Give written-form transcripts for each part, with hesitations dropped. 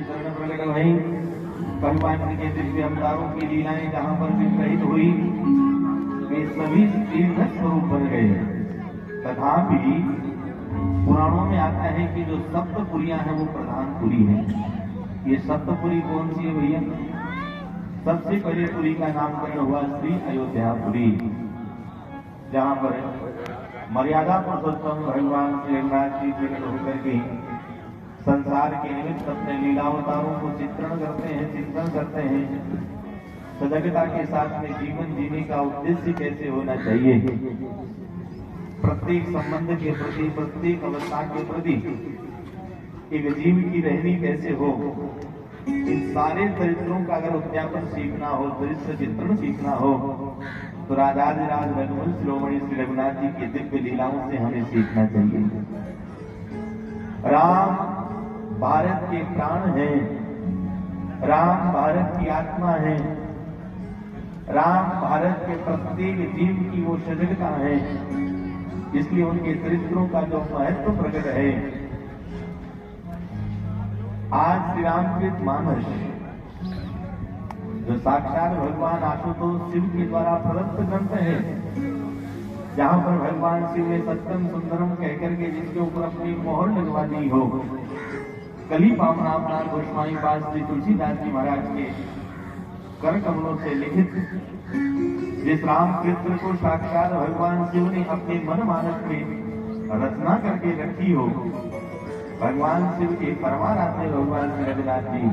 के चरण प्रकट भई। भगवान के दिव्य अवतारों की लीलाएं जहां पर विग्रहित हुई वे सभी तीर्थ स्वरूप बन गए। तथापि पुराणों में आता है कि जो सप्तपुरियां हैं वो प्रधान पुरी है। ये सप्तपुरी कौन सी है भैया? सबसे पहले पुरी का नामकरण हुआ श्री अयोध्यापुरी, जहां पर मर्यादा पुरुषोत्तम भगवान श्री रघुनाथ जी प्रकट होकर के संसार के निमित्त अपने लीलावतारों को चित्रण करते हैं, चिंतन करते हैं। सजगता के साथ में जीवन जीने का उद्देश्य कैसे होना चाहिए, प्रत्येक संबंध के प्रति, प्रत्येक अवस्था के प्रति एक जीव की रहनी कैसे हो, इन सारे चरित्रों का अगर उद्यापन सीखना हो, दृश्य चित्रण सीखना हो, तो राजाधिराज रघुवंश शिरोमणि श्री रघुनाथ जी की दिव्य लीलाओं से हमें सीखना चाहिए। राम भारत के प्राण हैं, राम भारत की आत्मा है, राम भारत के प्रत्येक जीव की वो सजगता है, इसलिए उनके चरित्रों का जो महत्व प्रकट है। आज श्री रामचरित मानस जो साक्षात भगवान आशुतोष शिव के द्वारा प्रदत्त ग्रंथ है, जहां पर भगवान शिव ने सत्यम सुंदरम कहकर के जिसके ऊपर अपनी मोहर लगवा दी हो, कली पावनावतार गोस्वामी पास श्री तुलसीदास जी महाराज के कर कमलों से लिखित जिस राम चरित्र को साक्षात भगवान शिव ने अपने मन मानस में रचना करके रखी हो, भगवान शिव के परमाराध्य भगवान श्री रघुनाथ जी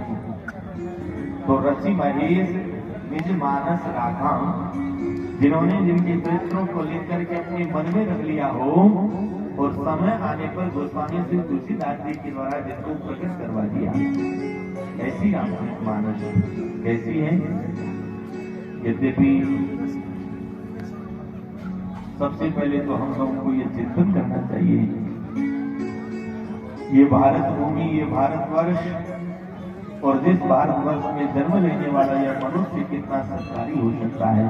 तो रचि महेश निज मानस राखा, जिन्होंने जिनके चरित्रों को लेकर के अपने मन में रख लिया हो और समय आने पर गोस्वामी श्री तुलसीदास जी के द्वारा जिसको प्रकट करवा दिया। ऐसी रामचरित मानस कैसी है? यद्यपि सबसे पहले तो हम लोगों को ये चिंतन करना चाहिए, ये भारत भूमि, ये भारतवर्ष और जिस भारतवर्ष में जन्म लेने वाला यह मनुष्य कितना सत्कारी हो सकता है,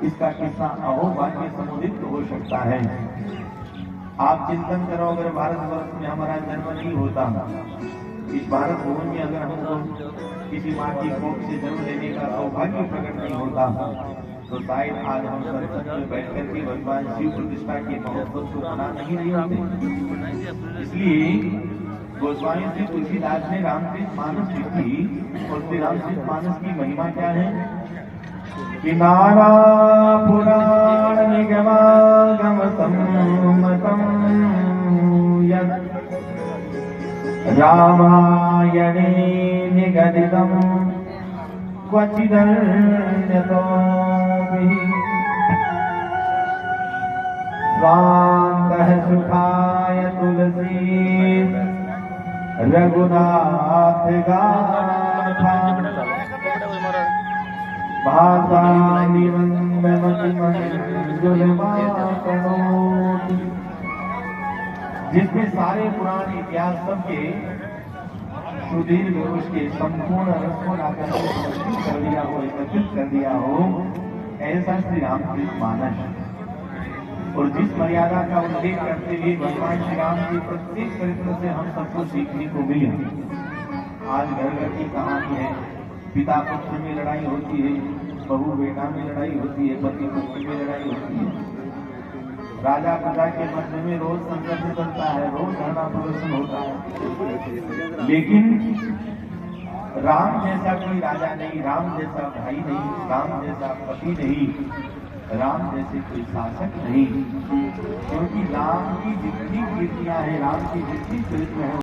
इसका कितना अहोभाग्य समुदित हो सकता है। आप चिंतन करो, अगर भारतवर्ष में हमारा जन्म नहीं होता, इस भारत भूमि में अगर हमको किसी माँ की कोख से जन्म लेने का सौभाग्य प्रकट नहीं होता, तो शायद आज हम सत्संग में बैठ करके भगवान शिव प्रतिष्ठा के महोत्सव को मना नहीं रहे होते। इसलिए गोस्वामी श्री तुलसीदास ने रामचरित मानस लिखी और श्री रामचरित मानस की महिमा क्या है कि नाना पुराण निगमागम सम्मतम् रामायणे निगदितम् क्वचिदन्यतो स्वान्तः सुखाय तुलसी रघुनाथ गाथा जिसमें सारे पुराण इतिहास सबके सुदीर्घ उसके संपूर्ण रस को लाकर कर दिया हो, एकत्रित कर दिया हो, ऐसा श्री रामचरित मानस। और जिस मर्यादा का उल्लेख करते हुए भगवान श्री राम के प्रत्येक चरित्र से हम सबको सीखने को मिले। आज घर घर की कहानी है, पिता पुत्र में लड़ाई होती है, बहू बेटा में लड़ाई होती है, पति पत्नी में लड़ाई होती है, राजा प्रजा के मध्य में रोज संघर्ष चलता है, रोज धरना प्रदर्शन होता है। लेकिन राम जैसा कोई राजा नहीं, राम जैसा भाई नहीं, राम जैसा पति नहीं, राम जैसे कोई शासक नहीं, क्योंकि राम की जितनी कीर्तियां हैं, राम की जितनी चरित्र है